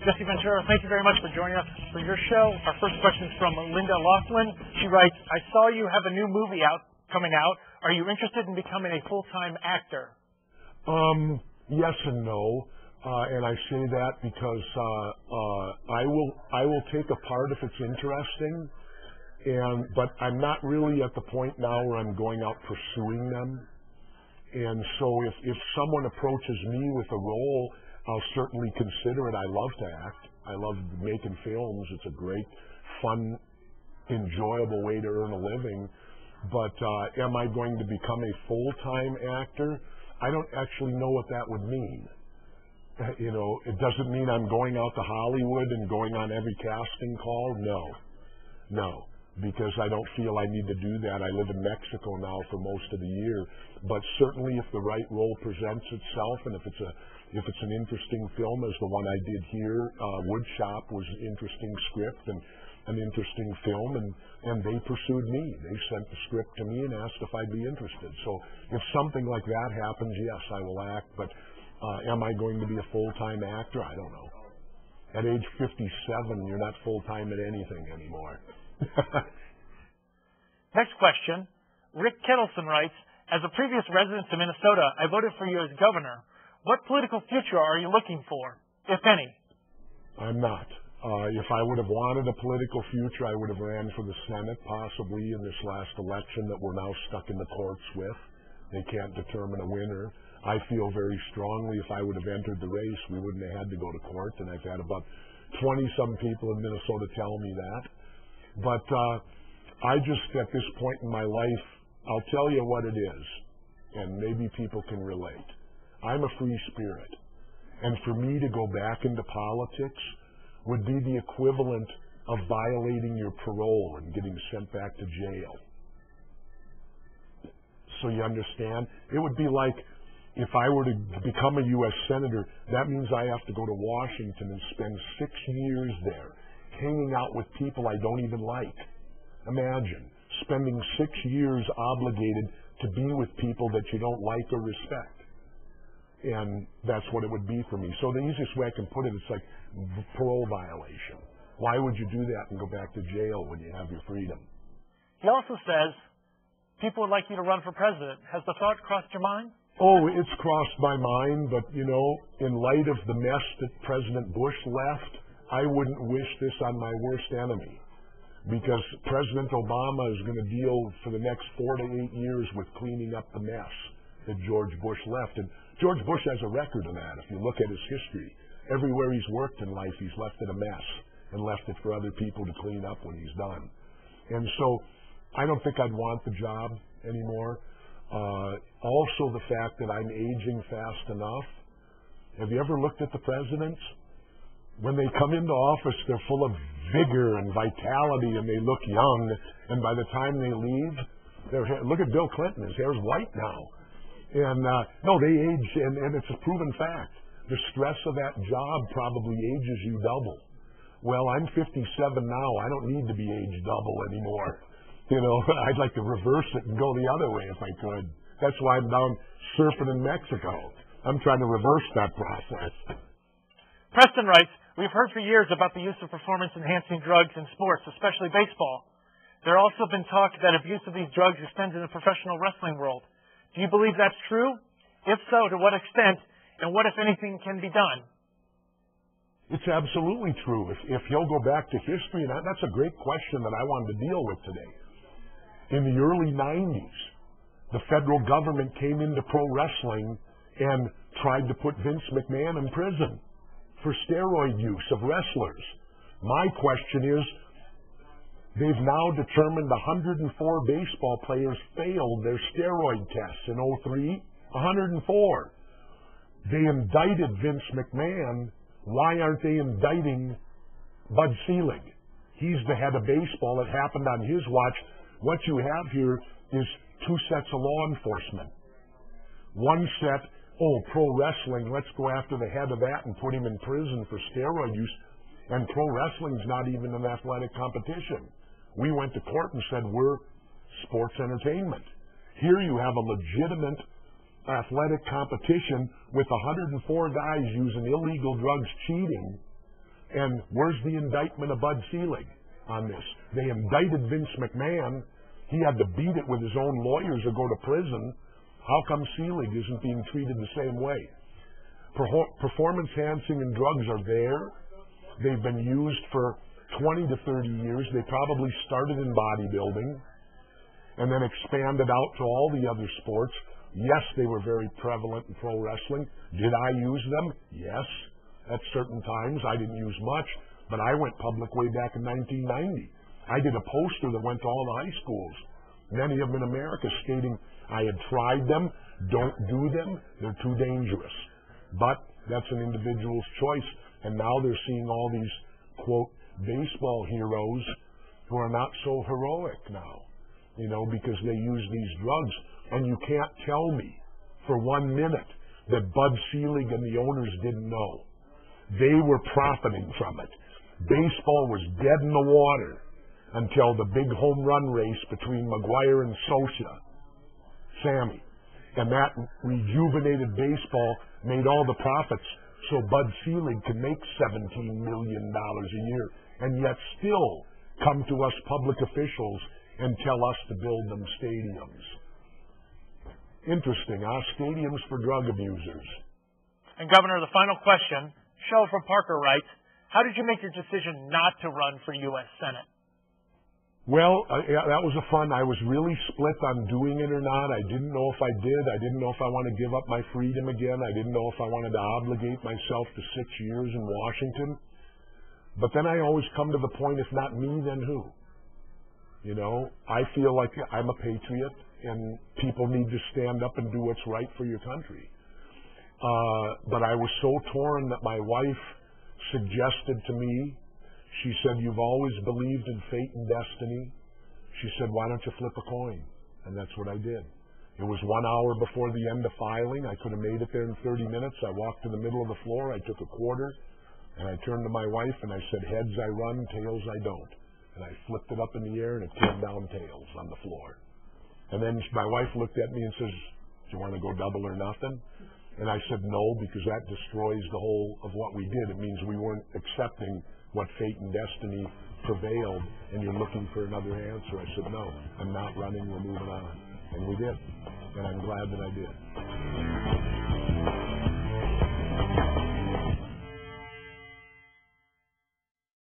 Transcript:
Jesse Ventura, thank you very much for joining us for your show. Our first question is from Linda Laughlin. She writes, I saw you have a new movie coming out. Are you interested in becoming a full-time actor? Yes and no. And I say that because I will take a part if it's interesting. But I'm not really at the point now where I'm going out pursuing them. And so if someone approaches me with a role, I'll certainly consider it. I love to act. I love making films. It's a great, fun, enjoyable way to earn a living. But am I going to become a full-time actor? I don't actually know what that would mean. You know, it doesn't mean I'm going out to Hollywood and going on every casting call. No, because I don't feel I need to do that. I live in Mexico now for most of the year. But certainly if the right role presents itself, and if it's an interesting film, as the one I did here, Woodshop was an interesting script and an interesting film, and they pursued me. They sent the script to me and asked if I'd be interested. So if something like that happens, yes, I will act. But am I going to be a full-time actor? I don't know. At age 57, you're not full-time at anything anymore. Next question. Rick Kettleson writes, as a previous resident of Minnesota, I voted for you as governor. What political future are you looking for, if any? I'm not. If I would have wanted a political future, I would have ran for the Senate, possibly in this last election that we're now stuck in the courts with. They can't determine a winner. I feel very strongly if I would have entered the race, we wouldn't have had to go to court, and I've had about 20-some people in Minnesota tell me that. But I just, at this point in my life, I'll tell you what it is, and maybe people can relate. I'm a free spirit, and for me to go back into politics would be the equivalent of violating your parole and getting sent back to jail. So you understand? It would be like if I were to become a U.S. Senator, that means I have to go to Washington and spend 6 years there, hanging out with people I don't even like. Imagine spending 6 years obligated to be with people that you don't like or respect. And that's what it would be for me. So the easiest way I can put it, it's like parole violation. Why would you do that and go back to jail when you have your freedom? He also says, people would like you to run for president. Has the thought crossed your mind? Oh, it's crossed my mind, but, you know, in light of the mess that President Bush left, I wouldn't wish this on my worst enemy. Because President Obama is going to deal for the next 4 to 8 years with cleaning up the mess that George Bush left. And George Bush has a record of that. If you look at his history, everywhere he's worked in life, he's left it a mess and left it for other people to clean up when he's done. And so I don't think I'd want the job anymore. Also the fact that I'm aging fast enough. Have you ever looked at the presidents? When they come into office, they're full of vigor and vitality, and they look young. And by the time they leave, look at Bill Clinton. His hair's white now. And no, they age, and it's a proven fact. The stress of that job probably ages you double. Well, I'm 57 now. I don't need to be aged double anymore. You know, I'd like to reverse it and go the other way if I could. That's why I'm down surfing in Mexico. I'm trying to reverse that process. Preston writes, we've heard for years about the use of performance-enhancing drugs in sports, especially baseball. There also been talk that abuse of these drugs extends in the professional wrestling world. Do you believe that's true? If so, to what extent? And what, if anything, can be done? It's absolutely true. If you'll go back to history, and that's a great question that I wanted to deal with today. In the early 90s, the federal government came into pro wrestling and tried to put Vince McMahon in prison for steroid use of wrestlers. My question is, they've now determined 104 baseball players failed their steroid tests in 2003. 104. They indicted Vince McMahon. Why aren't they indicting Bud Selig? He's the head of baseball. It happened on his watch. What you have here is 2 sets of law enforcement. One set, pro wrestling, let's go after the head of that and put him in prison for steroid use. And pro wrestling's not even an athletic competition. We went to court and said we're sports entertainment. Here you have a legitimate athletic competition with 104 guys using illegal drugs, cheating, And where's the indictment of Bud Selig on this? They indicted Vince McMahon. He had to beat it with his own lawyers or go to prison. How come Selig isn't being treated the same way? Performance-enhancing and drugs are there. They've been used for 20 to 30 years. They probably started in bodybuilding and then expanded out to all the other sports. Yes, they were very prevalent in pro wrestling. Did I use them? Yes. At certain times. I didn't use much, but I went public way back in 1990. I did a poster that went to all the high schools, many of them in America, stating I had tried them, don't do them, they're too dangerous. But that's an individual's choice, and now they're seeing all these, quote, baseball heroes who are not so heroic now, because they use these drugs. And you can't tell me for 1 minute that Bud Selig and the owners didn't know. They were profiting from it. Baseball was dead in the water until the big home run race between McGwire and Sosa, Sammy. And that rejuvenated baseball made all the profits so Bud Selig can make $17 million a year and yet still come to us public officials and tell us to build them stadiums. Interesting, huh? Stadiums for drug abusers. And Governor, the final question, Shell from Parker writes, how did you make your decision not to run for U.S. Senate? Well, that was I was really split on doing it or not. I didn't know if I did. I didn't know if I wanted to give up my freedom again. I didn't know if I wanted to obligate myself to 6 years in Washington. But then I always come to the point, if not me, then who? I feel like I'm a patriot, and people need to stand up and do what's right for your country. But I was so torn that my wife suggested to me, she said, you've always believed in fate and destiny. She said, why don't you flip a coin? And that's what I did. It was 1 hour before the end of filing. I could have made it there in 30 minutes. I walked to the middle of the floor. I took a quarter, and I turned to my wife, and I said, heads I run, tails I don't. And I flipped it up in the air, and it came down tails on the floor. And then my wife looked at me and says, do you want to go double or nothing? And I said no, because that destroys the whole of what we did. It means we weren't accepting what fate and destiny prevailed, and you're looking for another answer. I said, no, I'm not running, we're moving on. And we did. And I'm glad that I did.